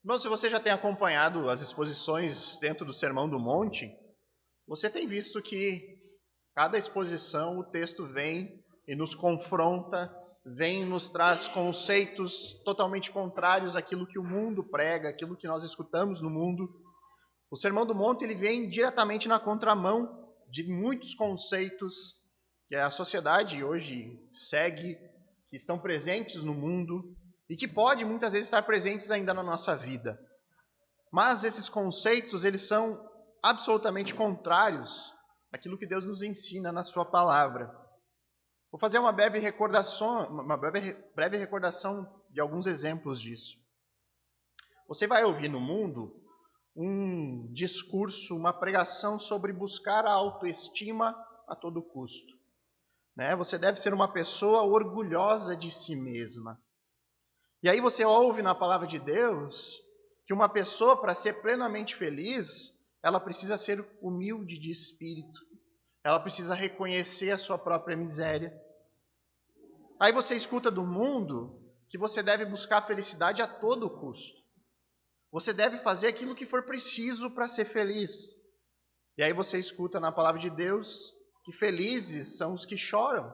Bom, se você já tem acompanhado as exposições dentro do Sermão do Monte, você tem visto que cada exposição o texto vem e nos confronta, vem e nos traz conceitos totalmente contrários àquilo que o mundo prega, àquilo que nós escutamos no mundo. O Sermão do Monte ele vem diretamente na contramão de muitos conceitos que a sociedade hoje segue, que estão presentes no mundo e que pode muitas vezes estar presentes ainda na nossa vida. Mas esses conceitos, eles são absolutamente contrários àquilo que Deus nos ensina na sua palavra. Vou fazer uma breve recordação de alguns exemplos disso. Você vai ouvir no mundo um discurso, uma pregação sobre buscar a autoestima a todo custo. Você deve ser uma pessoa orgulhosa de si mesma. E aí você ouve na palavra de Deus que uma pessoa, para ser plenamente feliz, ela precisa ser humilde de espírito. Ela precisa reconhecer a sua própria miséria. Aí você escuta do mundo que você deve buscar a felicidade a todo custo. Você deve fazer aquilo que for preciso para ser feliz. E aí você escuta na palavra de Deus que felizes são os que choram.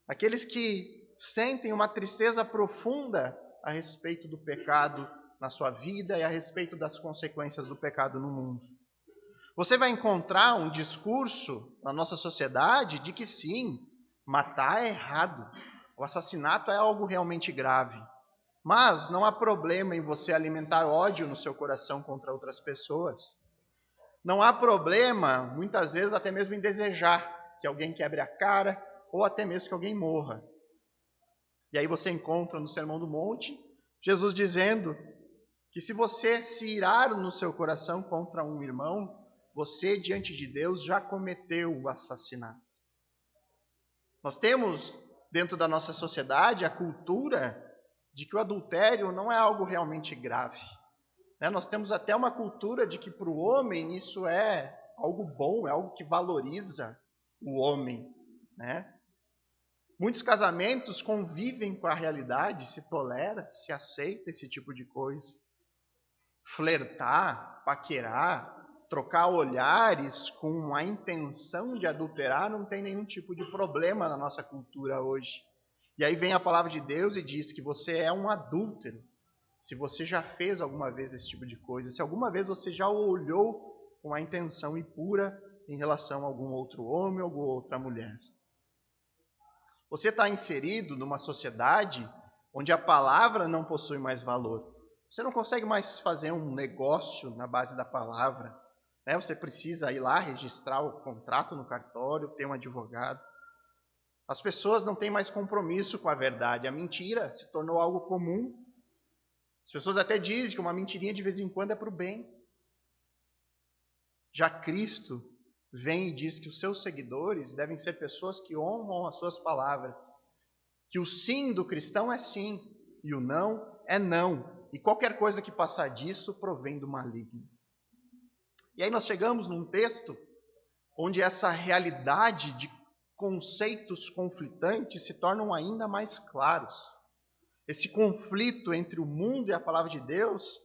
Aqueles que sentem uma tristeza profunda a respeito do pecado na sua vida e a respeito das consequências do pecado no mundo. Você vai encontrar um discurso na nossa sociedade de que sim, matar é errado. O assassinato é algo realmente grave. Mas não há problema em você alimentar ódio no seu coração contra outras pessoas. Não há problema, muitas vezes, até mesmo em desejar que alguém quebre a cara ou até mesmo que alguém morra. E aí você encontra no Sermão do Monte Jesus dizendo que se você se irar no seu coração contra um irmão, você, diante de Deus, já cometeu o assassinato. Nós temos, dentro da nossa sociedade, a cultura de que o adultério não é algo realmente grave. Nós temos até uma cultura de que para o homem isso é algo bom, é algo que valoriza o homem. Muitos casamentos convivem com a realidade, se tolera, se aceita esse tipo de coisa. Flertar, paquerar, trocar olhares com a intenção de adulterar não tem nenhum tipo de problema na nossa cultura hoje. E aí vem a palavra de Deus e diz que você é um adúltero. Se você já fez alguma vez esse tipo de coisa, se alguma vez você já olhou com a intenção impura em relação a algum outro homem ou alguma outra mulher. Você está inserido numa sociedade onde a palavra não possui mais valor. Você não consegue mais fazer um negócio na base da palavra. Você precisa ir lá registrar o contrato no cartório, ter um advogado. As pessoas não têm mais compromisso com a verdade. A mentira se tornou algo comum. As pessoas até dizem que uma mentirinha de vez em quando é para o bem. Já Cristo vem e diz que os seus seguidores devem ser pessoas que honram as suas palavras. Que o sim do cristão é sim e o não é não. E qualquer coisa que passar disso provém do maligno. E aí nós chegamos num texto onde essa realidade de conceitos conflitantes se tornam ainda mais claros. Esse conflito entre o mundo e a palavra de Deus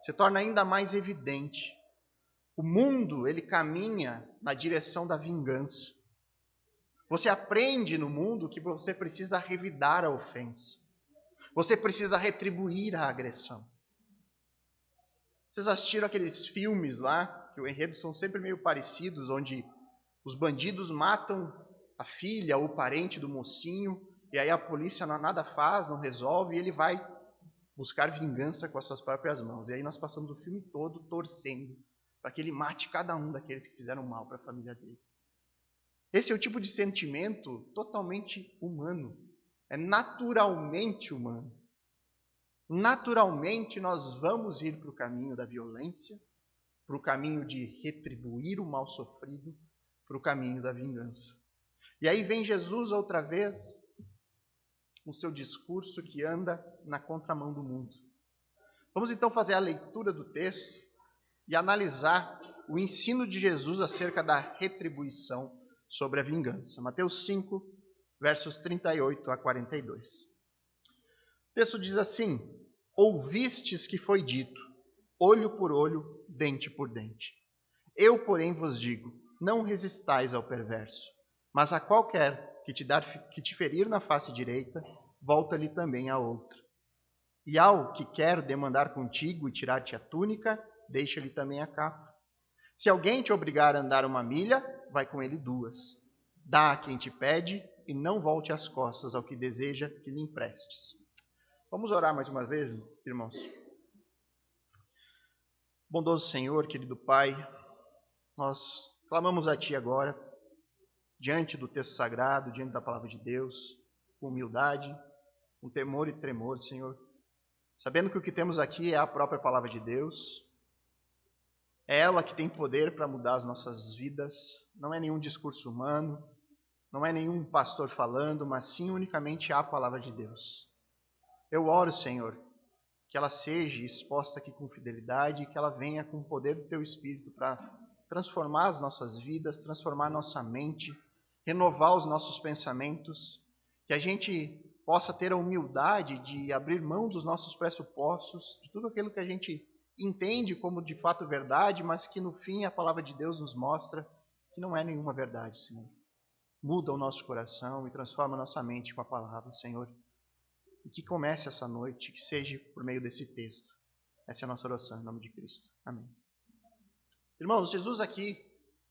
se torna ainda mais evidente. O mundo, ele caminha na direção da vingança. Você aprende no mundo que você precisa revidar a ofensa. Você precisa retribuir a agressão. Vocês assistiram aqueles filmes lá, que o enredo são sempre meio parecidos, onde os bandidos matam a filha ou o parente do mocinho, e aí a polícia nada faz, não resolve, e ele vai buscar vingança com as suas próprias mãos. E aí nós passamos o filme todo torcendo para que ele mate cada um daqueles que fizeram mal para a família dele. Esse é o tipo de sentimento totalmente humano. É naturalmente humano. Naturalmente nós vamos ir para o caminho da violência, para o caminho de retribuir o mal sofrido, para o caminho da vingança. E aí vem Jesus outra vez com seu discurso que anda na contramão do mundo. Vamos então fazer a leitura do texto e analisar o ensino de Jesus acerca da retribuição sobre a vingança. Mateus 5, versos 38 a 42. O texto diz assim: ouvistes que foi dito, olho por olho, dente por dente. Eu, porém, vos digo, não resistais ao perverso, mas a qualquer que te ferir na face direita, volta-lhe também a outra. E ao que quer demandar contigo e tirar-te a túnica, deixa-lhe também a capa. Se alguém te obrigar a andar 1 milha, vai com ele 2. Dá a quem te pede e não volte as costas ao que deseja que lhe emprestes. Vamos orar mais uma vez, irmãos? Bondoso Senhor, querido Pai, nós clamamos a Ti agora, diante do texto sagrado, diante da palavra de Deus, com humildade, com temor e tremor, Senhor, sabendo que o que temos aqui é a própria palavra de Deus, é ela que tem poder para mudar as nossas vidas, não é nenhum discurso humano, não é nenhum pastor falando, mas sim unicamente a palavra de Deus. Eu oro, Senhor, que ela seja exposta aqui com fidelidade e que ela venha com o poder do Teu Espírito para transformar as nossas vidas, transformar nossa mente, renovar os nossos pensamentos, que a gente possa ter a humildade de abrir mão dos nossos pressupostos, de tudo aquilo que a gente entende como de fato verdade, mas que no fim a palavra de Deus nos mostra que não é nenhuma verdade, Senhor. Muda o nosso coração e transforma a nossa mente com a palavra, Senhor. E que comece essa noite, que seja por meio desse texto. Essa é a nossa oração, em nome de Cristo. Amém. Irmãos, Jesus aqui,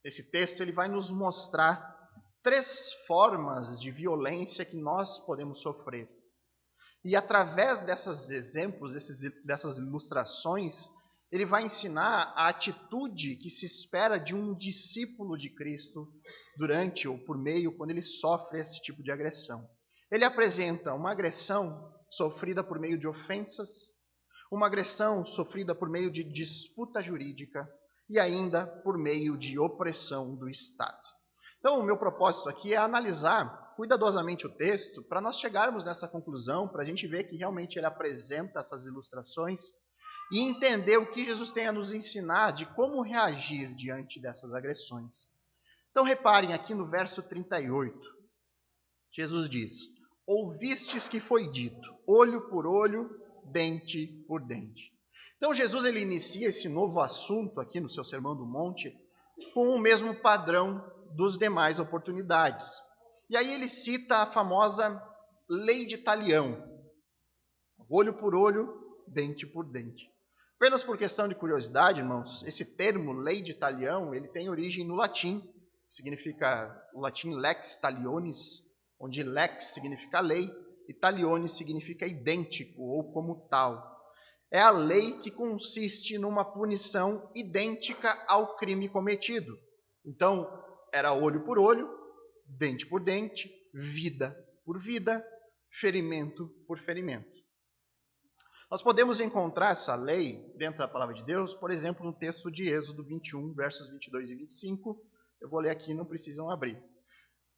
esse texto, ele vai nos mostrar 3 formas de violência que nós podemos sofrer. E através desses exemplos, dessas ilustrações, ele vai ensinar a atitude que se espera de um discípulo de Cristo durante ou por meio, quando ele sofre esse tipo de agressão. Ele apresenta uma agressão sofrida por meio de ofensas, uma agressão sofrida por meio de disputa jurídica e ainda por meio de opressão do Estado. Então, o meu propósito aqui é analisar cuidadosamente o texto para nós chegarmos nessa conclusão, para a gente ver que realmente ele apresenta essas ilustrações e entender o que Jesus tem a nos ensinar de como reagir diante dessas agressões. Então, reparem aqui no verso 38. Jesus diz: ouvistes que foi dito, olho por olho, dente por dente. Então Jesus ele inicia esse novo assunto aqui no seu Sermão do Monte com o mesmo padrão dos demais oportunidades. E aí ele cita a famosa lei de talião, olho por olho, dente por dente. Apenas por questão de curiosidade, irmãos, esse termo lei de talião, ele tem origem no latim, significa o latim lex talionis, onde lex significa lei e talionis significa idêntico ou como tal. É a lei que consiste numa punição idêntica ao crime cometido. Então, era olho por olho, dente por dente, vida por vida, ferimento por ferimento. Nós podemos encontrar essa lei dentro da palavra de Deus, por exemplo, no texto de Êxodo 21, versos 22 e 25. Eu vou ler aqui, não precisam abrir.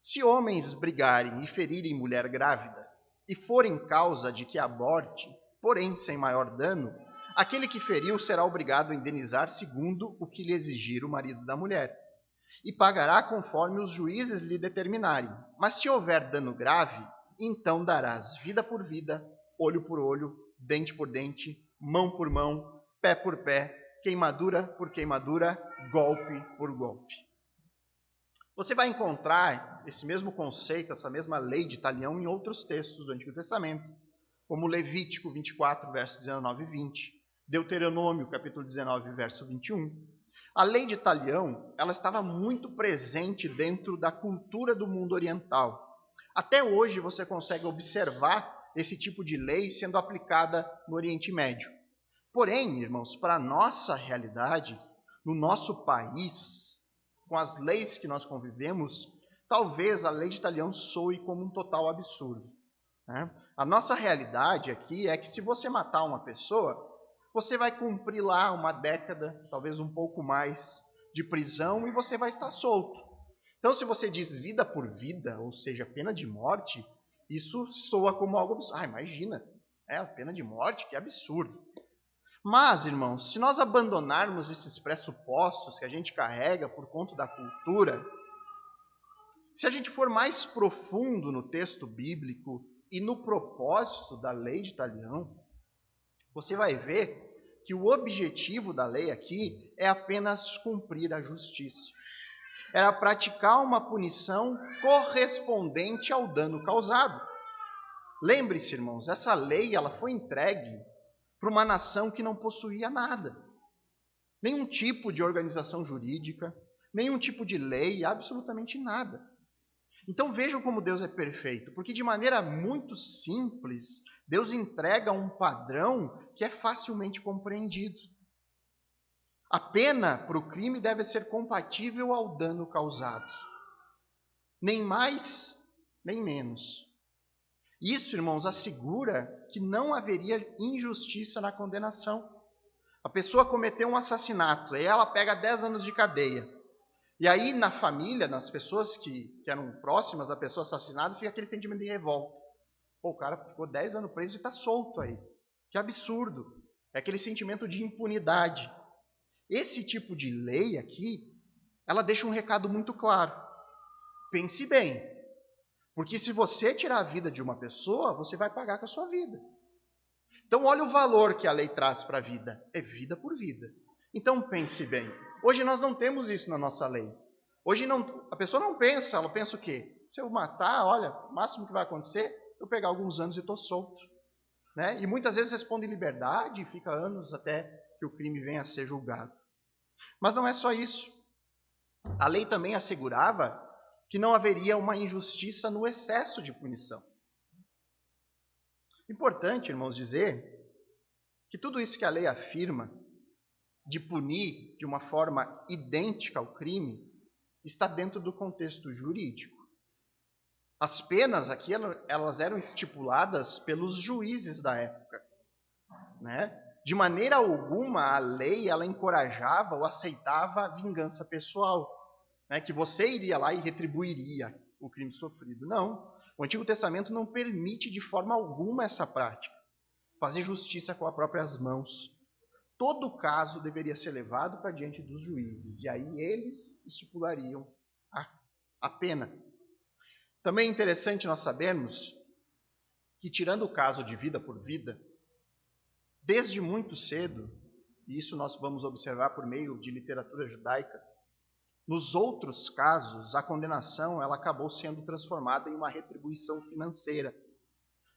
Se homens brigarem e ferirem mulher grávida, e forem causa de que aborte, porém sem maior dano, aquele que feriu será obrigado a indenizar segundo o que lhe exigir o marido da mulher, e pagará conforme os juízes lhe determinarem. Mas se houver dano grave, então darás vida por vida, olho por olho, dente por dente, mão por mão, pé por pé, queimadura por queimadura, golpe por golpe. Você vai encontrar esse mesmo conceito, essa mesma lei de talião em outros textos do Antigo Testamento, como Levítico 24, versos 19 e 20, Deuteronômio, capítulo 19, verso 21. A lei de talião, ela estava muito presente dentro da cultura do mundo oriental. Até hoje você consegue observar esse tipo de lei sendo aplicada no Oriente Médio. Porém, irmãos, para a nossa realidade, no nosso país, com as leis que nós convivemos, talvez a lei de talião soe como um total absurdo. Né? A nossa realidade aqui é que se você matar uma pessoa, você vai cumprir lá 1 década, talvez um pouco mais, de prisão e você vai estar solto. Então, se você diz vida por vida, ou seja, pena de morte, isso soa como algo absurdo. Imagina, a pena de morte, que absurdo. Mas, irmãos, se nós abandonarmos esses pressupostos que a gente carrega por conta da cultura, se a gente for mais profundo no texto bíblico e no propósito da lei de talião, você vai ver que o objetivo da lei aqui é apenas cumprir a justiça. Era praticar uma punição correspondente ao dano causado. Lembre-se, irmãos, essa lei ela foi entregue para uma nação que não possuía nada. Nenhum tipo de organização jurídica, nenhum tipo de lei, absolutamente nada. Então vejam como Deus é perfeito, porque de maneira muito simples, Deus entrega um padrão que é facilmente compreendido. A pena para o crime deve ser compatível ao dano causado. Nem mais, nem menos. Isso, irmãos, assegura que não haveria injustiça na condenação. A pessoa cometeu um assassinato, e ela pega 10 anos de cadeia. E aí, na família, nas pessoas que eram próximas da pessoa assassinada, fica aquele sentimento de revolta. Pô, o cara ficou 10 anos preso e está solto aí. Que absurdo. É aquele sentimento de impunidade. Esse tipo de lei aqui, ela deixa um recado muito claro. Pense bem. Porque se você tirar a vida de uma pessoa, você vai pagar com a sua vida. Então, olha o valor que a lei traz para a vida. É vida por vida. Então, pense bem. Hoje nós não temos isso na nossa lei. Hoje a pessoa não pensa, ela pensa o quê? Se eu matar, olha, o máximo que vai acontecer, eu pegar alguns anos e estou solto. Né? E muitas vezes responde em liberdade e fica anos até que o crime venha a ser julgado. Mas não é só isso. A lei também assegurava que não haveria uma injustiça no excesso de punição. Importante, irmãos, dizer que tudo isso que a lei afirma, de punir de uma forma idêntica ao crime, está dentro do contexto jurídico. As penas aqui, elas eram estipuladas pelos juízes da época. Né? De maneira alguma, a lei ela encorajava ou aceitava a vingança pessoal. Né? Que você iria lá e retribuiria o crime sofrido. Não. O Antigo Testamento não permite de forma alguma essa prática. Fazer justiça com as próprias mãos. Todo caso deveria ser levado para diante dos juízes, e aí eles estipulariam a pena. Também é interessante nós sabermos que, tirando o caso de vida por vida, desde muito cedo, e isso nós vamos observar por meio de literatura judaica, nos outros casos, a condenação ela acabou sendo transformada em uma retribuição financeira.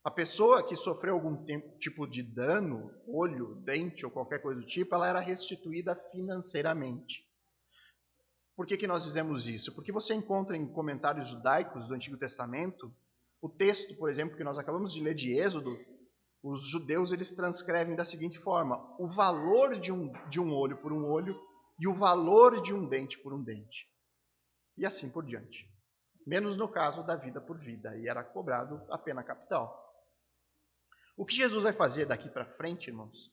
A pessoa que sofreu algum tipo de dano, olho, dente ou qualquer coisa do tipo, ela era restituída financeiramente. Por que nós dizemos isso? Porque você encontra em comentários judaicos do Antigo Testamento, o texto, por exemplo, que nós acabamos de ler de Êxodo, os judeus eles transcrevem da seguinte forma: o valor de um olho por um olho e o valor de um dente por um dente. E assim por diante. Menos no caso da vida por vida, e era cobrado a pena capital. O que Jesus vai fazer daqui para frente, irmãos,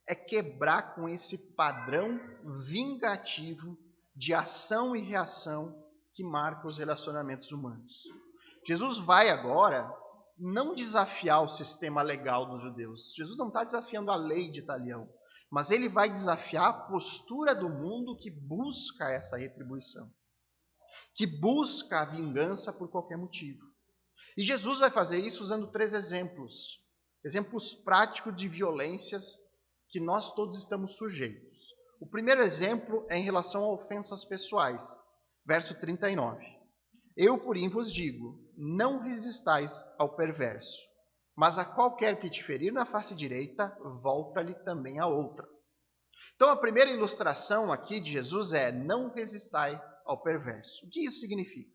é quebrar com esse padrão vingativo de ação e reação que marca os relacionamentos humanos. Jesus vai agora não desafiar o sistema legal dos judeus. Jesus não está desafiando a lei de Italião, mas ele vai desafiar a postura do mundo que busca essa retribuição, que busca a vingança por qualquer motivo. E Jesus vai fazer isso usando 3 exemplos. Exemplos práticos de violências que nós todos estamos sujeitos. O primeiro exemplo é em relação a ofensas pessoais. Verso 39. Eu, porém, vos digo, não resistais ao perverso, mas a qualquer que te ferir na face direita, volta-lhe também a outra. Então, a primeira ilustração aqui de Jesus é: não resistai ao perverso. O que isso significa?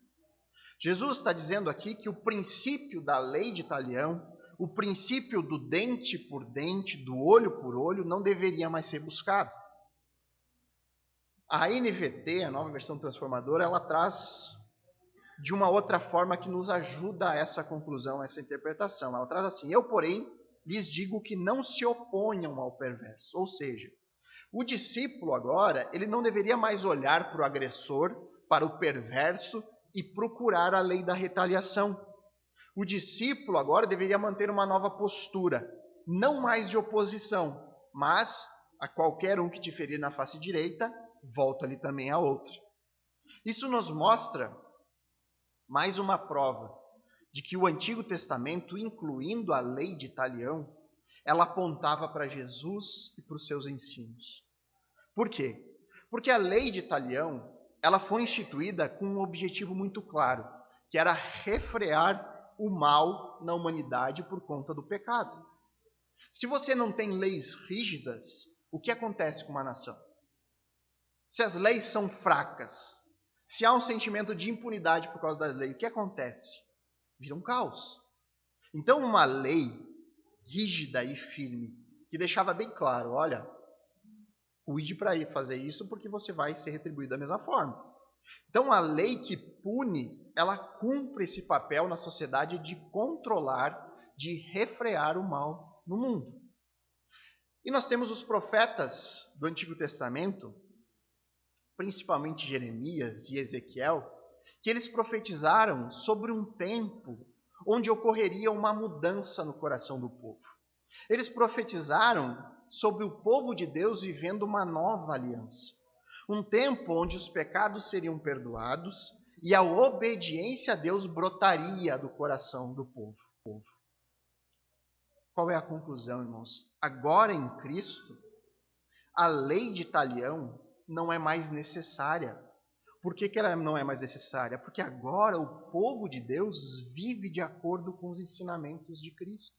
Jesus está dizendo aqui que o princípio da lei de Italião, o princípio do dente por dente, do olho por olho, não deveria mais ser buscado. A NVT, a nova versão transformadora, ela traz de uma outra forma que nos ajuda a essa conclusão, a essa interpretação. Ela traz assim: eu, porém, lhes digo que não se oponham ao perverso. Ou seja, o discípulo agora, ele não deveria mais olhar para o agressor, para o perverso e procurar a lei da retaliação. O discípulo agora deveria manter uma nova postura, não mais de oposição, mas a qualquer um que te ferir na face direita, volta-lhe também a outra. Isso nos mostra mais uma prova de que o Antigo Testamento, incluindo a lei de Italião, ela apontava para Jesus e para os seus ensinos. Por quê? Porque a lei de Talião, ela foi instituída com um objetivo muito claro, que era refrear o mal na humanidade por conta do pecado. Se você não tem leis rígidas, o que acontece com uma nação? Se as leis são fracas, se há um sentimento de impunidade por causa das leis, o que acontece? Vira um caos. Então, uma lei rígida e firme, que deixava bem claro, olha, cuide para ir fazer isso porque você vai ser retribuído da mesma forma. Então, a lei que pune, ela cumpre esse papel na sociedade de controlar, de refrear o mal no mundo. E nós temos os profetas do Antigo Testamento, principalmente Jeremias e Ezequiel, que eles profetizaram sobre um tempo onde ocorreria uma mudança no coração do povo. Eles profetizaram sobre o povo de Deus vivendo uma nova aliança. Um tempo onde os pecados seriam perdoados e a obediência a Deus brotaria do coração do povo. Qual é a conclusão, irmãos? Agora em Cristo, a lei de Talião não é mais necessária. Por que ela não é mais necessária? Porque agora o povo de Deus vive de acordo com os ensinamentos de Cristo.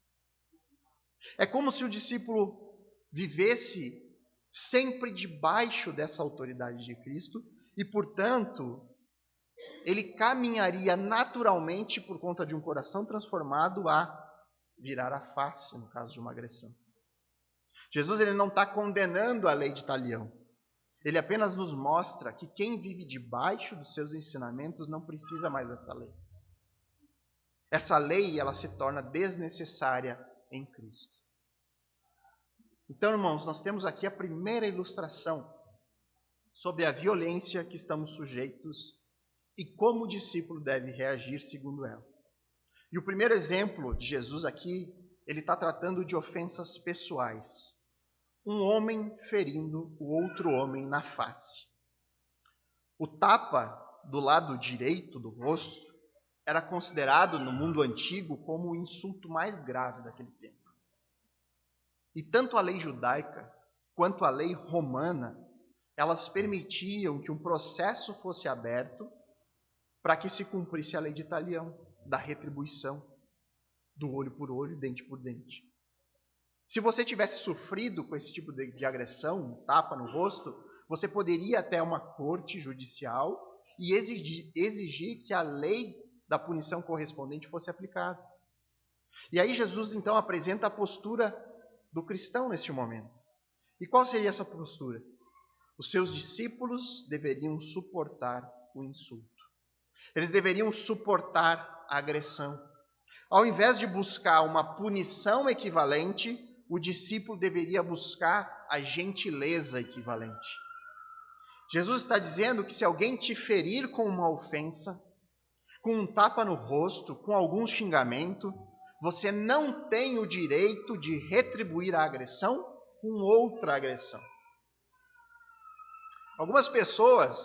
É como se o discípulo vivesse sempre debaixo dessa autoridade de Cristo e, portanto, ele caminharia naturalmente por conta de um coração transformado a virar a face, no caso de uma agressão. Jesus ele não está condenando a lei de Talião. Ele apenas nos mostra que quem vive debaixo dos seus ensinamentos não precisa mais dessa lei. Essa lei ela se torna desnecessária em Cristo. Então, irmãos, nós temos aqui a primeira ilustração sobre a violência que estamos sujeitos e como o discípulo deve reagir segundo ela. E o primeiro exemplo de Jesus aqui, ele está tratando de ofensas pessoais. Um homem ferindo o outro homem na face. O tapa do lado direito do rosto era considerado no mundo antigo como o insulto mais grave daquele tempo. E tanto a lei judaica quanto a lei romana, elas permitiam que um processo fosse aberto para que se cumprisse a lei de Talião, da retribuição, do olho por olho, dente por dente. Se você tivesse sofrido com esse tipo de agressão, um tapa no rosto, você poderia ir até uma corte judicial e exigir que a lei da punição correspondente fosse aplicada. E aí Jesus então apresenta a postura do cristão neste momento. E qual seria essa postura? Os seus discípulos deveriam suportar o insulto. Eles deveriam suportar a agressão. Ao invés de buscar uma punição equivalente, o discípulo deveria buscar a gentileza equivalente. Jesus está dizendo que se alguém te ferir com uma ofensa, com um tapa no rosto, com algum xingamento, você não tem o direito de retribuir a agressão com outra agressão. Algumas pessoas,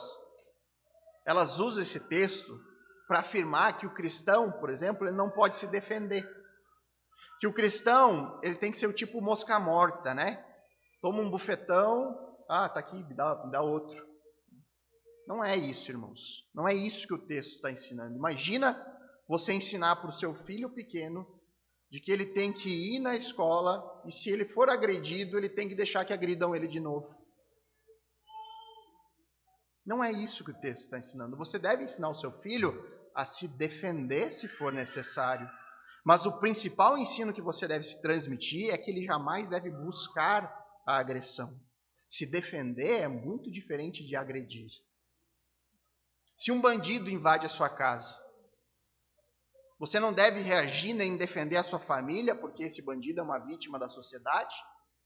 elas usam esse texto para afirmar que o cristão, por exemplo, ele não pode se defender. Que o cristão, ele tem que ser o tipo mosca morta, né? Toma um bufetão, tá aqui, me dá outro. Não é isso, irmãos. Não é isso que o texto está ensinando. Imagina você ensinar para o seu filho pequeno de que ele tem que ir na escola e se ele for agredido, ele tem que deixar que agridam ele de novo. Não é isso que o texto está ensinando. Você deve ensinar o seu filho a se defender se for necessário. Mas o principal ensino que você deve se transmitir é que ele jamais deve buscar a agressão. Se defender é muito diferente de agredir. Se um bandido invade a sua casa, você não deve reagir nem defender a sua família, porque esse bandido é uma vítima da sociedade,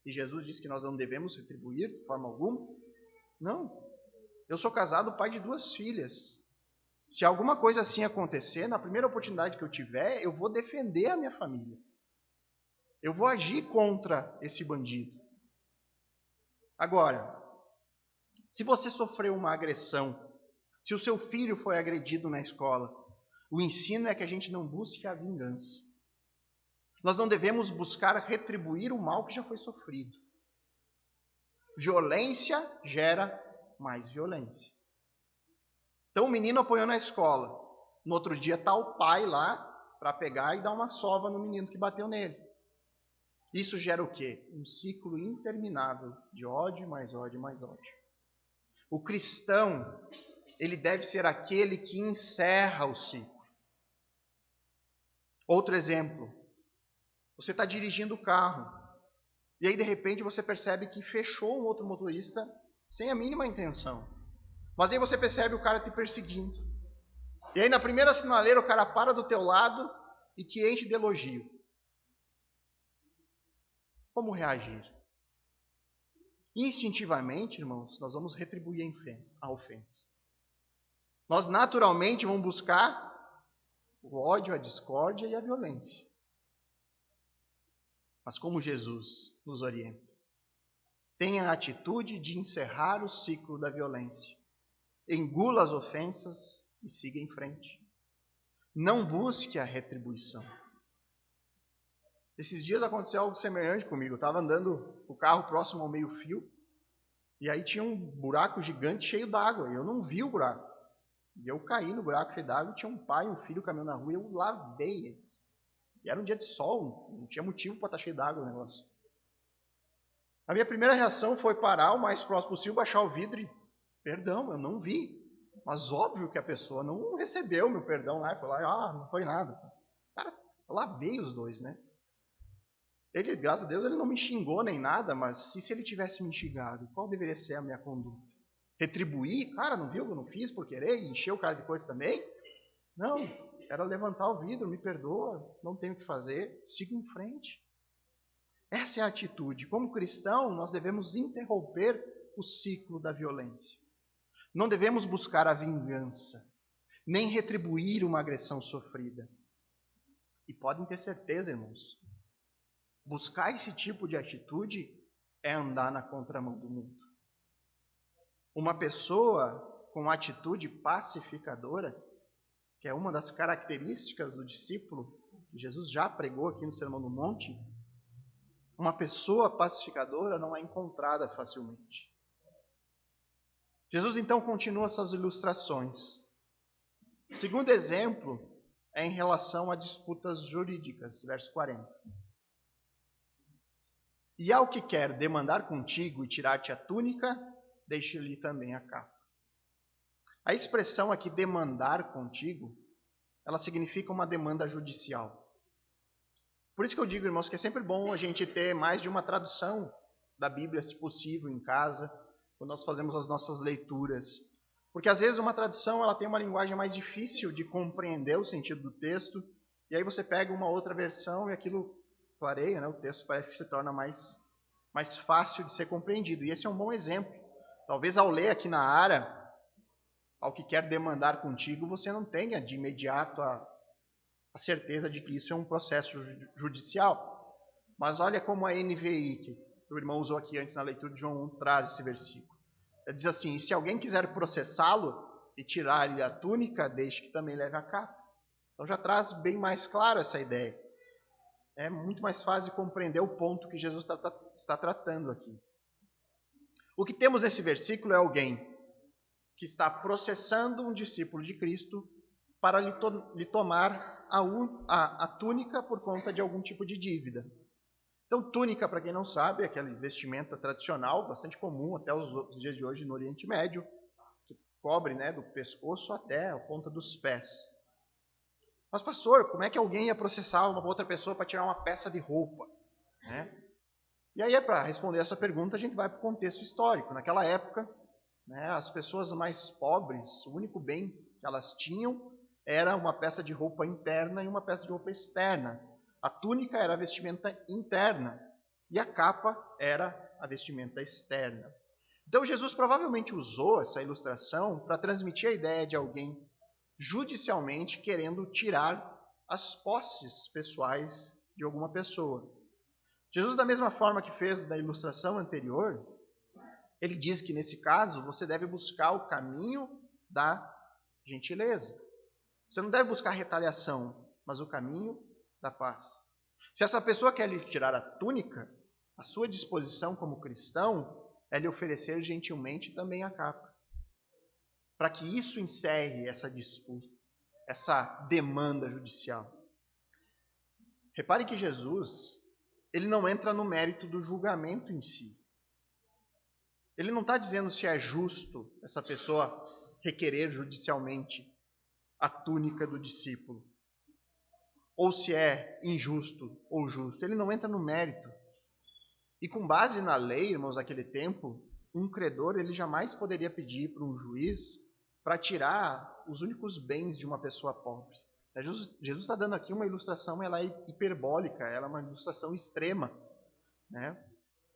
e Jesus diz que nós não devemos retribuir de forma alguma. Não. Eu sou casado, pai de 2 filhas. Se alguma coisa assim acontecer, na primeira oportunidade que eu tiver, eu vou defender a minha família. Eu vou agir contra esse bandido. Agora, se você sofreu uma agressão, se o seu filho foi agredido na escola, o ensino é que a gente não busque a vingança. Nós não devemos buscar retribuir o mal que já foi sofrido. Violência gera mais violência. Então o menino apanhou na escola. No outro dia está o pai lá para pegar e dar uma sova no menino que bateu nele. Isso gera o quê? Um ciclo interminável de ódio, mais ódio, mais ódio. O cristão, ele deve ser aquele que encerra o ciclo. Outro exemplo. Você está dirigindo o carro. E aí, de repente, você percebe que fechou um outro motorista sem a mínima intenção. Mas aí você percebe o cara te perseguindo. E aí, na primeira sinaleira, o cara para do teu lado e te enche de elogio. Como reagir? Instintivamente, irmãos, nós vamos retribuir a ofensa. Nós naturalmente vamos buscar o ódio, a discórdia e a violência. Mas como Jesus nos orienta? Tenha a atitude de encerrar o ciclo da violência. Engula as ofensas e siga em frente. Não busque a retribuição. Esses dias aconteceu algo semelhante comigo. Eu estava andando o carro próximo ao meio-fio e aí tinha um buraco gigante cheio d'água. E eu não vi o buraco. E eu caí no buraco cheio d'água e tinha um pai e um filho caminhando na rua e eu lavei eles. E era um dia de sol, não tinha motivo para estar cheio d'água o negócio. A minha primeira reação foi parar o mais próximo possível, baixar o vidro e... Perdão, eu não vi. Mas óbvio que a pessoa não recebeu meu perdão lá e falou, não foi nada. Cara, eu lavei os dois, né? Ele, graças a Deus, ele não me xingou nem nada, mas se ele tivesse me xingado, qual deveria ser a minha conduta? Retribuir? Cara, não viu que eu não fiz por querer e encher o cara de coisa também? Não, era levantar o vidro, me perdoa, não tenho o que fazer, siga em frente. Essa é a atitude. Como cristão, nós devemos interromper o ciclo da violência. Não devemos buscar a vingança, nem retribuir uma agressão sofrida. E podem ter certeza, irmãos, buscar esse tipo de atitude é andar na contramão do mundo. Uma pessoa com atitude pacificadora, que é uma das características do discípulo, que Jesus já pregou aqui no Sermão do Monte, uma pessoa pacificadora não é encontrada facilmente. Jesus então continua suas ilustrações. O segundo exemplo é em relação a disputas jurídicas, verso 40. E ao que quer demandar contigo e tirar-te a túnica, deixe-lhe também a capa. A expressão aqui, demandar contigo, ela significa uma demanda judicial. Por isso que eu digo, irmãos, que é sempre bom a gente ter mais de uma tradução da Bíblia, se possível, em casa, quando nós fazemos as nossas leituras. Porque às vezes uma tradução ela tem uma linguagem mais difícil de compreender o sentido do texto, e aí você pega uma outra versão e aquilo clareia, né? O texto parece que se torna mais fácil de ser compreendido. E esse é um bom exemplo. Talvez ao ler aqui na Ara, ao que quer demandar contigo, você não tenha de imediato a certeza de que isso é um processo judicial. Mas olha como a NVI, que o irmão usou aqui antes na leitura de João 1, traz esse versículo. Ele diz assim, se alguém quiser processá-lo e tirar-lhe a túnica, deixe que também leve a capa. Então já traz bem mais claro essa ideia. É muito mais fácil de compreender o ponto que Jesus está tratando aqui. O que temos nesse versículo é alguém que está processando um discípulo de Cristo para lhe tomar a túnica por conta de algum tipo de dívida. Então, túnica, para quem não sabe, é aquela vestimenta tradicional, bastante comum até os dias de hoje no Oriente Médio, que cobre, né, do pescoço até a ponta dos pés. Mas, pastor, como é que alguém ia processar uma outra pessoa para tirar uma peça de roupa? Né? E aí, para responder essa pergunta, a gente vai para o contexto histórico. Naquela época, né, as pessoas mais pobres, o único bem que elas tinham era uma peça de roupa interna e uma peça de roupa externa. A túnica era a vestimenta interna e a capa era a vestimenta externa. Então Jesus provavelmente usou essa ilustração para transmitir a ideia de alguém judicialmente querendo tirar as posses pessoais de alguma pessoa. Jesus, da mesma forma que fez na ilustração anterior, ele diz que nesse caso você deve buscar o caminho da gentileza. Você não deve buscar retaliação, mas o caminho da paz. Se essa pessoa quer lhe tirar a túnica, a sua disposição como cristão é lhe oferecer gentilmente também a capa. Para que isso encerre essa disputa, essa demanda judicial. Repare que Jesus, ele não entra no mérito do julgamento em si. Ele não está dizendo se é justo essa pessoa requerer judicialmente a túnica do discípulo, ou se é injusto ou justo. Ele não entra no mérito. E com base na lei, irmãos, daquele tempo, um credor ele jamais poderia pedir para um juiz para tirar os únicos bens de uma pessoa pobre. Jesus está dando aqui uma ilustração, ela é hiperbólica, ela é uma ilustração extrema, né?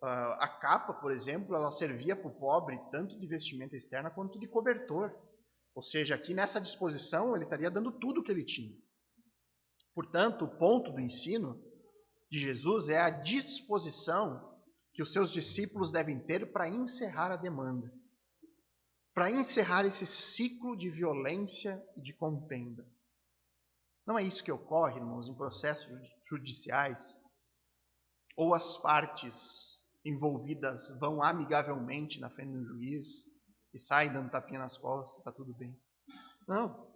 A capa, por exemplo, ela servia para o pobre tanto de vestimenta externa quanto de cobertor. Ou seja, aqui nessa disposição ele estaria dando tudo o que ele tinha. Portanto, o ponto do ensino de Jesus é a disposição que os seus discípulos devem ter para encerrar a demanda, para encerrar esse ciclo de violência e de contenda. Não é isso que ocorre, irmãos, em processos judiciais, ou as partes envolvidas vão amigavelmente na frente do juiz e saem dando tapinha nas costas, está tudo bem. Não.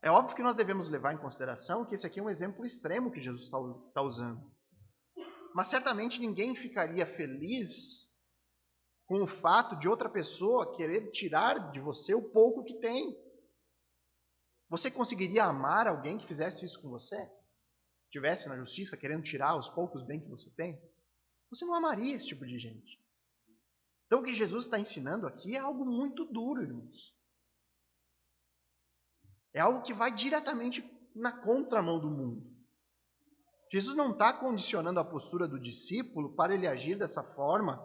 É óbvio que nós devemos levar em consideração que esse aqui é um exemplo extremo que Jesus está usando. Mas certamente ninguém ficaria feliz com o fato de outra pessoa querer tirar de você o pouco que tem. Você conseguiria amar alguém que fizesse isso com você? Estivesse na justiça querendo tirar os poucos bens que você tem? Você não amaria esse tipo de gente. Então o que Jesus está ensinando aqui é algo muito duro, irmãos. É algo que vai diretamente na contramão do mundo. Jesus não está condicionando a postura do discípulo para ele agir dessa forma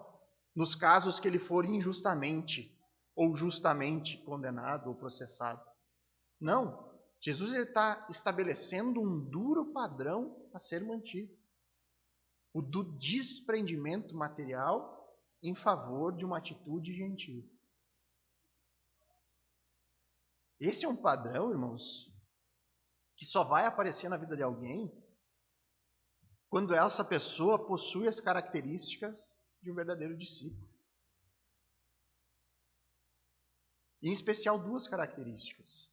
nos casos que ele for injustamente ou justamente condenado ou processado. Não. Jesus está estabelecendo um duro padrão a ser mantido. O do desprendimento material em favor de uma atitude gentil. Esse é um padrão, irmãos, que só vai aparecer na vida de alguém quando essa pessoa possui as características de um verdadeiro discípulo. Em especial duas características.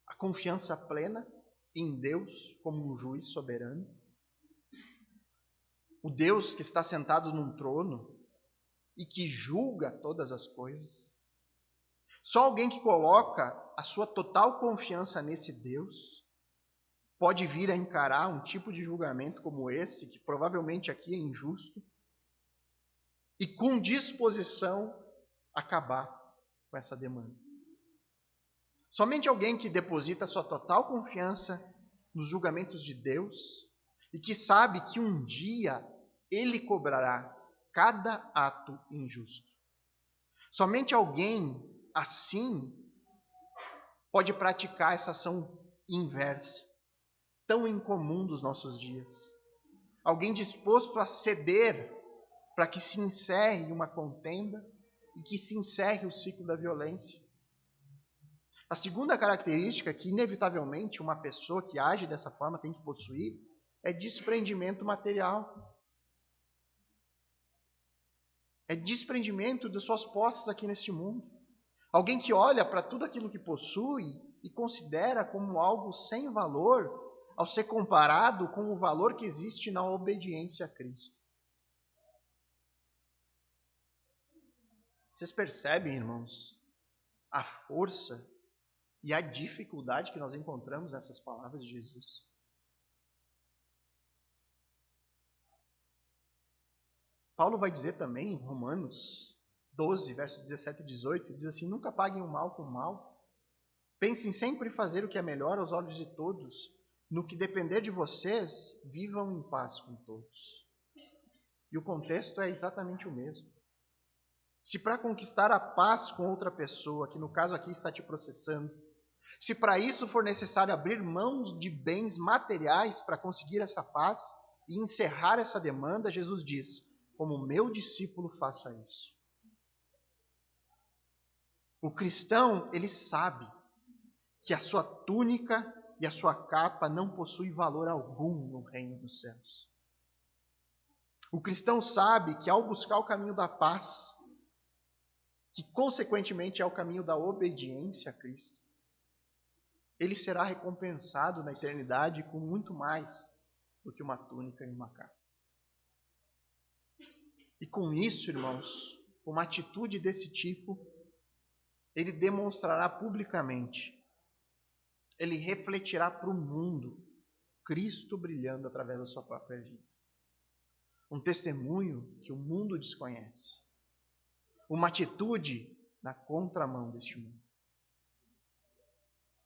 A confiança plena em Deus como um juiz soberano. O Deus que está sentado num trono e que julga todas as coisas. Só alguém que coloca a sua total confiança nesse Deus pode vir a encarar um tipo de julgamento como esse, que provavelmente aqui é injusto, e com disposição acabar com essa demanda. Somente alguém que deposita sua total confiança nos julgamentos de Deus e que sabe que um dia Ele cobrará cada ato injusto. Somente alguém assim pode praticar essa ação inversa, tão incomum dos nossos dias. Alguém disposto a ceder para que se encerre uma contenda e que se encerre o ciclo da violência. A segunda característica que, inevitavelmente, uma pessoa que age dessa forma tem que possuir é desprendimento material. É desprendimento de suas posses aqui neste mundo. Alguém que olha para tudo aquilo que possui e considera como algo sem valor ao ser comparado com o valor que existe na obediência a Cristo. Vocês percebem, irmãos, a força e a dificuldade que nós encontramos nessas palavras de Jesus? Paulo vai dizer também em Romanos 12, versos 17 e 18, diz assim: nunca paguem o mal com o mal. Pensem sempre em fazer o que é melhor aos olhos de todos. No que depender de vocês, vivam em paz com todos. E o contexto é exatamente o mesmo. Se para conquistar a paz com outra pessoa, que no caso aqui está te processando, se para isso for necessário abrir mãos de bens materiais para conseguir essa paz e encerrar essa demanda, Jesus diz: como meu discípulo, faça isso. O cristão, ele sabe que a sua túnica e a sua capa não possui valor algum no reino dos céus. O cristão sabe que ao buscar o caminho da paz, que consequentemente é o caminho da obediência a Cristo, ele será recompensado na eternidade com muito mais do que uma túnica e uma capa. E com isso, irmãos, uma atitude desse tipo, ele demonstrará publicamente, ele refletirá para o mundo Cristo brilhando através da sua própria vida. Um testemunho que o mundo desconhece. Uma atitude na contramão deste mundo.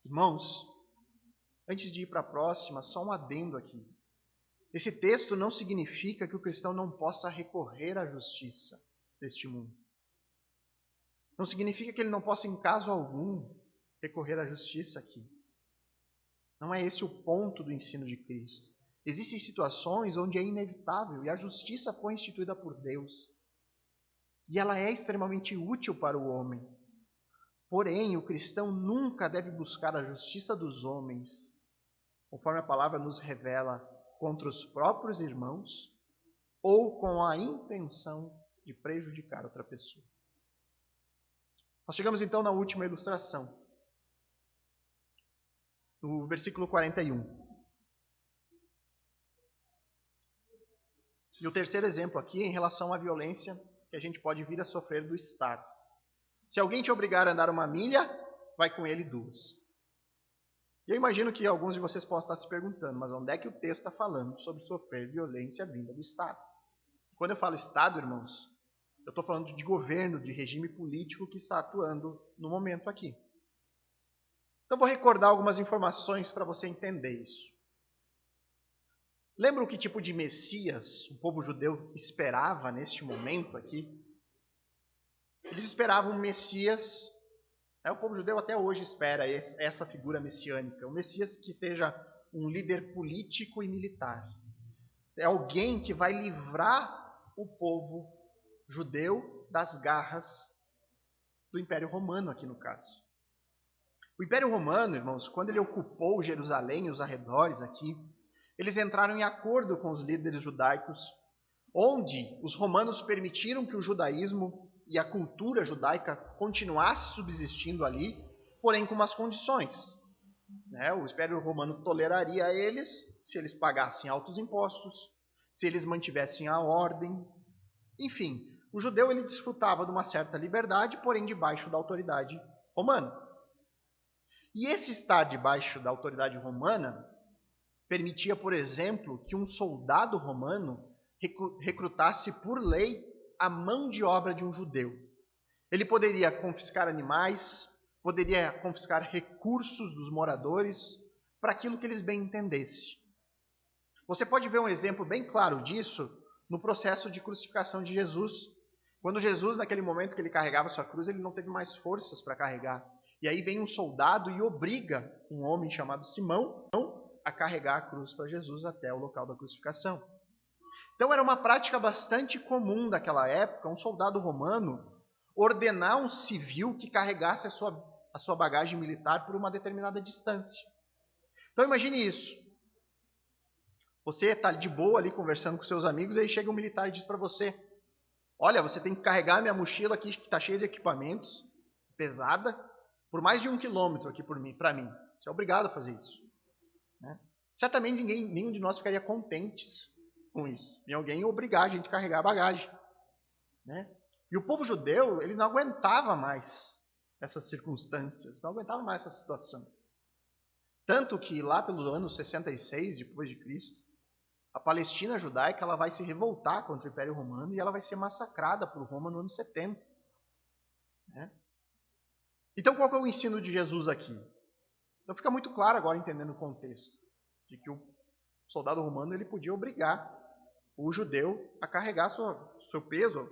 Irmãos, antes de ir para a próxima, só um adendo aqui. Esse texto não significa que o cristão não possa recorrer à justiça deste mundo. Não significa que ele não possa, em caso algum, recorrer à justiça aqui. Não é esse o ponto do ensino de Cristo. Existem situações onde é inevitável e a justiça foi instituída por Deus. E ela é extremamente útil para o homem. Porém, o cristão nunca deve buscar a justiça dos homens, conforme a palavra nos revela, contra os próprios irmãos ou com a intenção de prejudicar outra pessoa. Nós chegamos então na última ilustração, no versículo 41. E o terceiro exemplo aqui é em relação à violência que a gente pode vir a sofrer do Estado. Se alguém te obrigar a andar 1 milha, vai com ele 2. E eu imagino que alguns de vocês possam estar se perguntando, mas onde é que o texto está falando sobre sofrer violência vinda do Estado? Quando eu falo Estado, irmãos, eu estou falando de governo, de regime político que está atuando no momento aqui. Então vou recordar algumas informações para você entender isso. Lembram que tipo de Messias o povo judeu esperava neste momento aqui? Eles esperavam um Messias, o povo judeu até hoje espera essa figura messiânica, um Messias que seja um líder político e militar. É alguém que vai livrar o povo judeu das garras do Império Romano aqui no caso. O Império Romano, irmãos, quando ele ocupou Jerusalém e os arredores aqui, eles entraram em acordo com os líderes judaicos, onde os romanos permitiram que o judaísmo e a cultura judaica continuasse subsistindo ali, porém com umas condições. O Império Romano toleraria eles se eles pagassem altos impostos, se eles mantivessem a ordem. Enfim, o judeu ele desfrutava de uma certa liberdade, porém debaixo da autoridade romana. E esse estar debaixo da autoridade romana permitia, por exemplo, que um soldado romano recrutasse por lei a mão de obra de um judeu. Ele poderia confiscar animais, poderia confiscar recursos dos moradores para aquilo que eles bem entendessem. Você pode ver um exemplo bem claro disso no processo de crucificação de Jesus. Quando Jesus, naquele momento que ele carregava sua cruz, ele não teve mais forças para carregar. E aí vem um soldado e obriga um homem chamado Simão a carregar a cruz para Jesus até o local da crucificação. Então era uma prática bastante comum daquela época, um soldado romano ordenar um civil que carregasse a sua bagagem militar por uma determinada distância. Então imagine isso. Você está de boa ali conversando com seus amigos, e aí chega um militar e diz para você: olha, você tem que carregar minha mochila aqui que está cheia de equipamentos, pesada, por mais de 1 quilômetro aqui para mim. Você é obrigado a fazer isso. Certamente nenhum de nós ficaria contentes com isso. E alguém obrigar a gente a carregar a bagagem. E o povo judeu, ele não aguentava mais essas circunstâncias, não aguentava mais essa situação. Tanto que lá pelo ano 66 depois de Cristo, a Palestina judaica ela vai se revoltar contra o Império Romano e ela vai ser massacrada por Roma no ano 70. Então qual que é o ensino de Jesus aqui? Então fica muito claro agora entendendo o contexto, de que o soldado romano ele podia obrigar o judeu a carregar seu peso,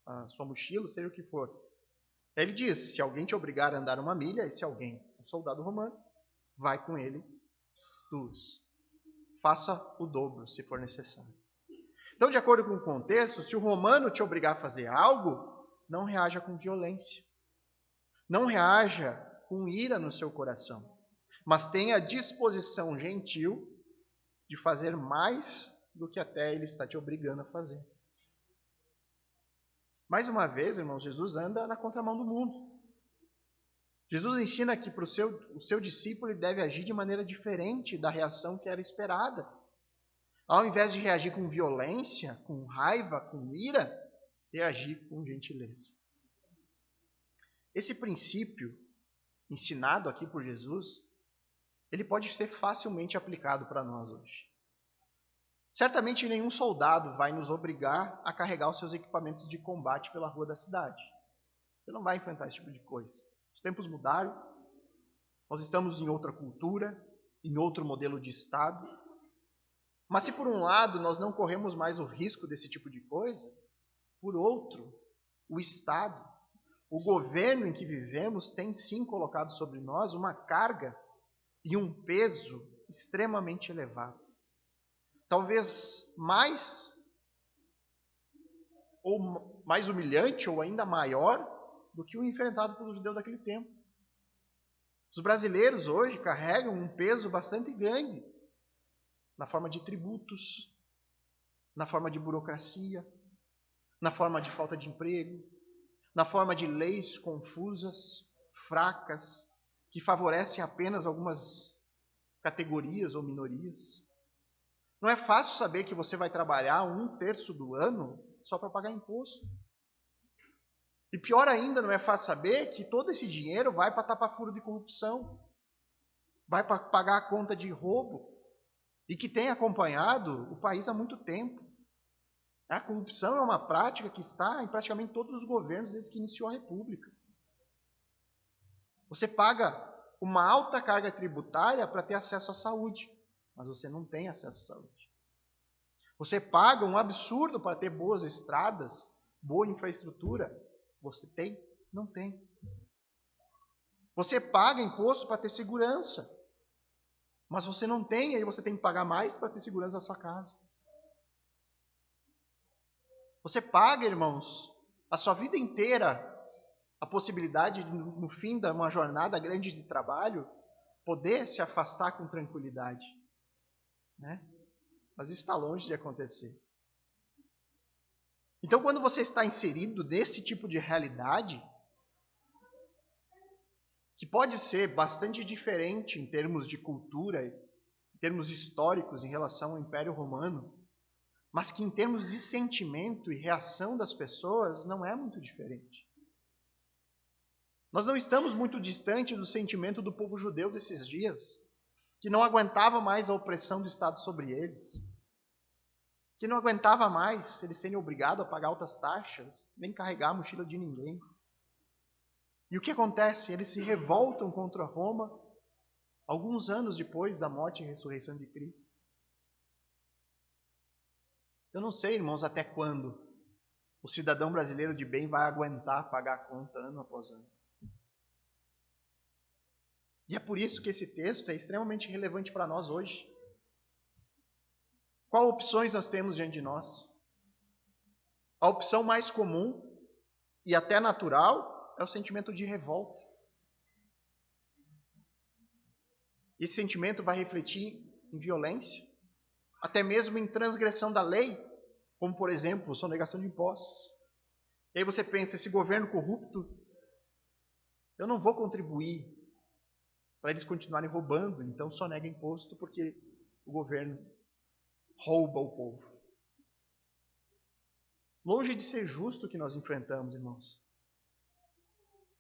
a sua mochila, seja o que for. Aí ele diz, se alguém te obrigar a andar 1 milha, esse alguém, um soldado romano, vai com ele 2. Faça o dobro, se for necessário. Então, de acordo com o contexto, se o romano te obrigar a fazer algo, não reaja com violência. Não reaja com ira no seu coração. mas tenha disposição gentil de fazer mais do que até ele está te obrigando a fazer. Mais uma vez, irmãos, Jesus anda na contramão do mundo. Jesus ensina que para o seu discípulo ele deve agir de maneira diferente da reação que era esperada. Ao invés de reagir com violência, com raiva, com ira, reagir com gentileza. Esse princípio, ensinado aqui por Jesus, ele pode ser facilmente aplicado para nós hoje. Certamente nenhum soldado vai nos obrigar a carregar os seus equipamentos de combate pela rua da cidade. Você não vai enfrentar esse tipo de coisa. Os tempos mudaram, nós estamos em outra cultura, em outro modelo de Estado. Mas se por um lado nós não corremos mais o risco desse tipo de coisa, por outro, o Estado, o governo em que vivemos tem sim colocado sobre nós uma carga e um peso extremamente elevado. Talvez mais humilhante ou ainda maior do que o enfrentado pelos judeus daquele tempo. Os brasileiros hoje carregam um peso bastante grande na forma de tributos, na forma de burocracia, na forma de falta de emprego, na forma de leis confusas, fracas, que favorecem apenas algumas categorias ou minorias. Não é fácil saber que você vai trabalhar 1/3 do ano só para pagar imposto. E pior ainda, não é fácil saber que todo esse dinheiro vai para tapar furo de corrupção, vai para pagar a conta de roubo, e que tem acompanhado o país há muito tempo. A corrupção é uma prática que está em praticamente todos os governos desde que iniciou a República. Você paga uma alta carga tributária para ter acesso à saúde, mas você não tem acesso à saúde. Você paga um absurdo para ter boas estradas, boa infraestrutura. Você tem? Não tem. Você paga imposto para ter segurança, mas você não tem, aí você tem que pagar mais para ter segurança na sua casa. Você paga, irmãos, a sua vida inteira a possibilidade de, no fim de uma jornada grande de trabalho, poder se afastar com tranquilidade. Né? Mas isso está longe de acontecer. Então, quando você está inserido nesse tipo de realidade, que pode ser bastante diferente em termos de cultura, em termos históricos em relação ao Império Romano, mas que em termos de sentimento e reação das pessoas não é muito diferente. Nós não estamos muito distante do sentimento do povo judeu desses dias, que não aguentava mais a opressão do Estado sobre eles, que não aguentava mais eles serem obrigados a pagar altas taxas, nem carregar a mochila de ninguém. E o que acontece? Eles se revoltam contra Roma alguns anos depois da morte e ressurreição de Cristo. Eu não sei, irmãos, até quando o cidadão brasileiro de bem vai aguentar pagar a conta ano após ano. E é por isso que esse texto é extremamente relevante para nós hoje. Quais opções nós temos diante de nós? A opção mais comum e até natural é o sentimento de revolta. Esse sentimento vai refletir em violência, até mesmo em transgressão da lei, como, por exemplo, sonegação de impostos. E aí você pensa, esse governo corrupto, eu não vou contribuir para eles continuarem roubando, então sonega imposto porque o governo rouba o povo. Longe de ser justo o que nós enfrentamos, irmãos.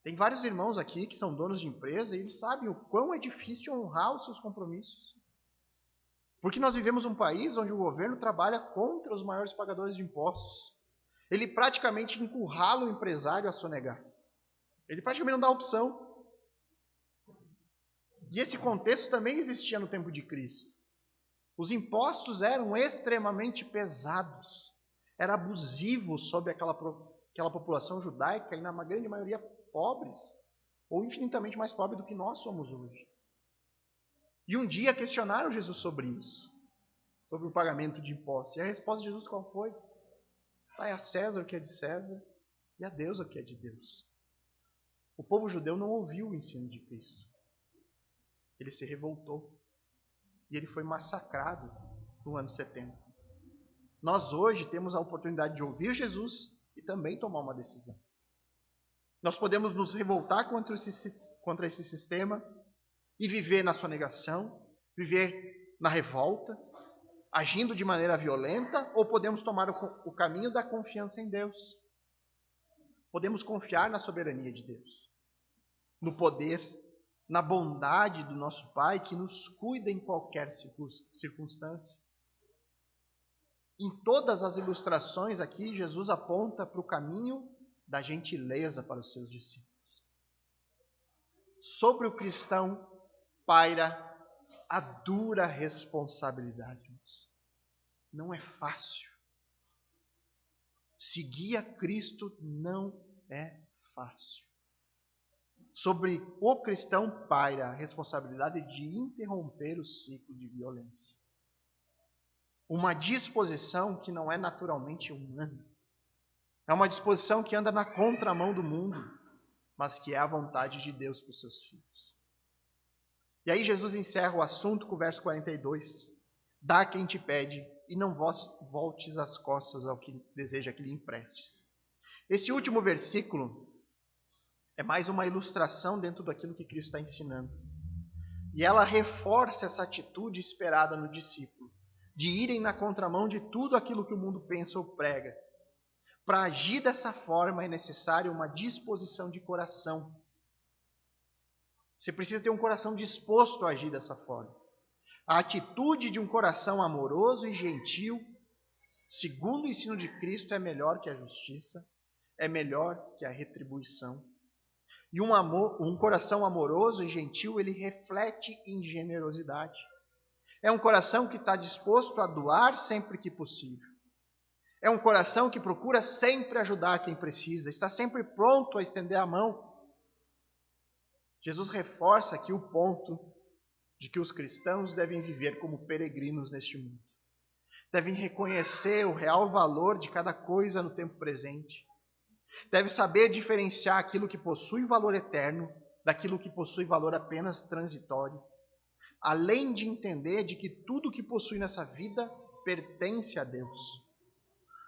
Tem vários irmãos aqui que são donos de empresa e eles sabem o quão é difícil honrar os seus compromissos. Porque nós vivemos um país onde o governo trabalha contra os maiores pagadores de impostos. Ele praticamente encurrala o empresário a sonegar. Ele praticamente não dá opção. E esse contexto também existia no tempo de Cristo. Os impostos eram extremamente pesados. Era abusivo sobre aquela população judaica, e na grande maioria pobres, ou infinitamente mais pobres do que nós somos hoje. E um dia questionaram Jesus sobre isso, sobre o pagamento de impostos. E a resposta de Jesus qual foi? Dai a César o que é de César e a Deus o que é de Deus. O povo judeu não ouviu o ensino de Cristo. Ele se revoltou. E ele foi massacrado no ano 70. Nós hoje temos a oportunidade de ouvir Jesus e também tomar uma decisão. Nós podemos nos revoltar contra esse sistema e viver na sonegação, viver na revolta, agindo de maneira violenta, ou podemos tomar o caminho da confiança em Deus. Podemos confiar na soberania de Deus, no poder, na bondade do nosso Pai que nos cuida em qualquer circunstância. Em todas as ilustrações aqui, Jesus aponta para o caminho da gentileza para os seus discípulos. Sobre o cristão paira a dura responsabilidade. Não é fácil. Seguir a Cristo não é fácil. Sobre o cristão paira a responsabilidade de interromper o ciclo de violência. Uma disposição que não é naturalmente humana. É uma disposição que anda na contramão do mundo, mas que é a vontade de Deus para os seus filhos. E aí Jesus encerra o assunto com o verso 42. Dá quem te pede e não voltes as costas ao que deseja que lhe emprestes. Esse último versículo é mais uma ilustração dentro daquilo que Cristo está ensinando. E ela reforça essa atitude esperada no discípulo, de irem na contramão de tudo aquilo que o mundo pensa ou prega. Para agir dessa forma é necessária uma disposição de coração. Você precisa ter um coração disposto a agir dessa forma. A atitude de um coração amoroso e gentil, segundo o ensino de Cristo, é melhor que a justiça, é melhor que a retribuição. E um coração amoroso e gentil, ele reflete em generosidade. É um coração que está disposto a doar sempre que possível. É um coração que procura sempre ajudar quem precisa, está sempre pronto a estender a mão. Jesus reforça aqui o ponto de que os cristãos devem viver como peregrinos neste mundo. Devem reconhecer o real valor de cada coisa no tempo presente. Devem saber diferenciar aquilo que possui valor eterno daquilo que possui valor apenas transitório. Além de entender de que tudo que possui nessa vida pertence a Deus.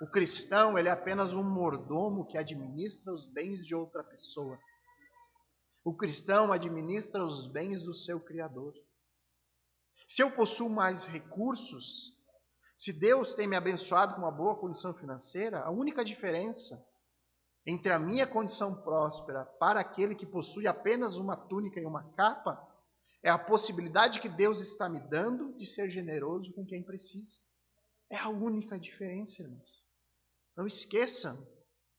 O cristão, ele é apenas um mordomo que administra os bens de outra pessoa. O cristão administra os bens do seu Criador. Se eu possuo mais recursos, se Deus tem me abençoado com uma boa condição financeira, a única diferença entre a minha condição próspera para aquele que possui apenas uma túnica e uma capa é a possibilidade que Deus está me dando de ser generoso com quem precisa. É a única diferença, irmãos. Não esqueçam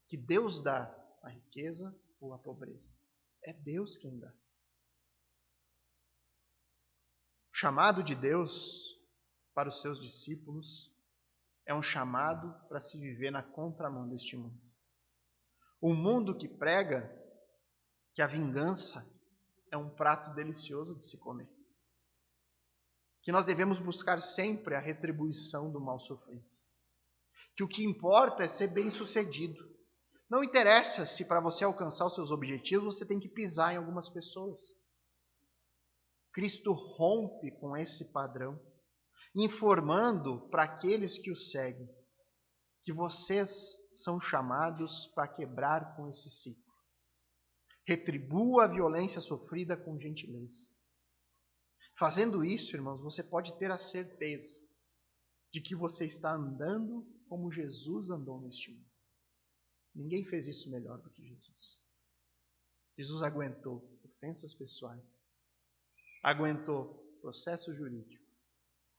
que Deus dá a riqueza ou a pobreza. É Deus quem dá. O chamado de Deus para os seus discípulos é um chamado para se viver na contramão deste mundo. Um mundo que prega que a vingança é um prato delicioso de se comer. Que nós devemos buscar sempre a retribuição do mal sofrido. Que o que importa é ser bem-sucedido. Não interessa se para você alcançar os seus objetivos você tem que pisar em algumas pessoas. Cristo rompe com esse padrão, informando para aqueles que o seguem que vocês são chamados para quebrar com esse ciclo. Retribua a violência sofrida com gentileza. Fazendo isso, irmãos, você pode ter a certeza de que você está andando como Jesus andou neste mundo. Ninguém fez isso melhor do que Jesus. Jesus aguentou ofensas pessoais, aguentou processo jurídico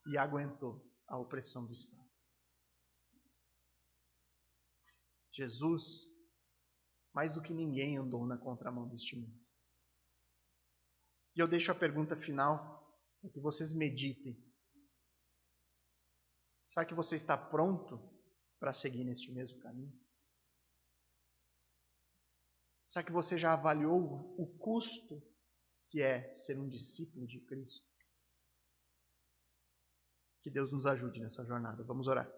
e aguentou a opressão do Estado. Jesus, mais do que ninguém, andou na contramão deste mundo. E eu deixo a pergunta final para que vocês meditem. Será que você está pronto para seguir neste mesmo caminho? Será que você já avaliou o custo que é ser um discípulo de Cristo? Que Deus nos ajude nessa jornada. Vamos orar.